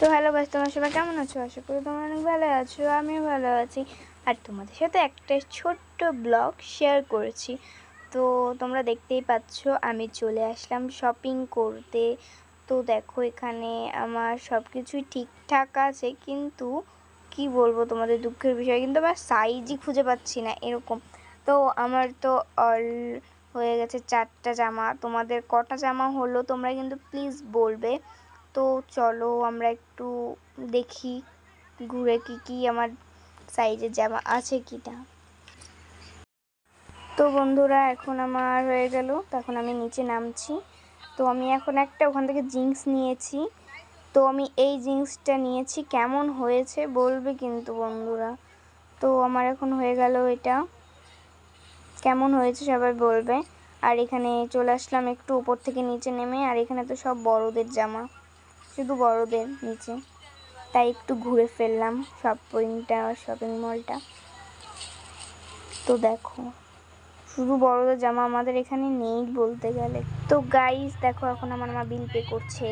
তো hello guys, তোমরা সবাই কেমন আছো? আশা করি তোমরা অনেক ভালো আছো, আমিও ভালো আছি। আর তোমাদের সাথে একটা ছোট্ট ব্লগ শেয়ার করেছি। তো তোমরা দেখতেই পাচ্ছ আমি চলে আসলাম শপিং করতে। তো দেখো এখানে আমার সব কিছুই ঠিকঠাক আছে, কিন্তু কি বলবো তোমাদের দুঃখের বিষয়, কিন্তু আবার সাইজই খুঁজে পাচ্ছি না এরকম। তো আমার তো অল হয়ে গেছে 4টা জামা। তোমাদের কটা জামা হলো তোমরা কিন্তু প্লিজ বলবে। তো চলো আমরা একটু দেখি ঘুরে কি আমার সাইজের জামা আছে কিনা। তো বন্ধুরা এখন আমার হয়ে গেল, তখন আমি নিচে নামছি। তো আমি এখন একটা ওখান থেকে জিন্স নিয়েছি। তো আমি এই জিন্সটা নিয়েছি, কেমন হয়েছে বলবে কিন্তু বন্ধুরা। তো আমার এখন হয়ে গেল এটা, কেমন হয়েছে সবাই বলবে। আর এখানে চলে আসলাম একটু উপর থেকে নিচে নেমে, আর এখানে তো সব বড়দের জামা, শুধু বড়দের নিচে, তাই একটু ঘুরে ফেললাম শপিং মলটা। তো দেখো শুধু বড়দের জামা আমাদের এখানে নেই বলতে গেলে। তো গাইস দেখো এখন আমার মা বিল পে করছে।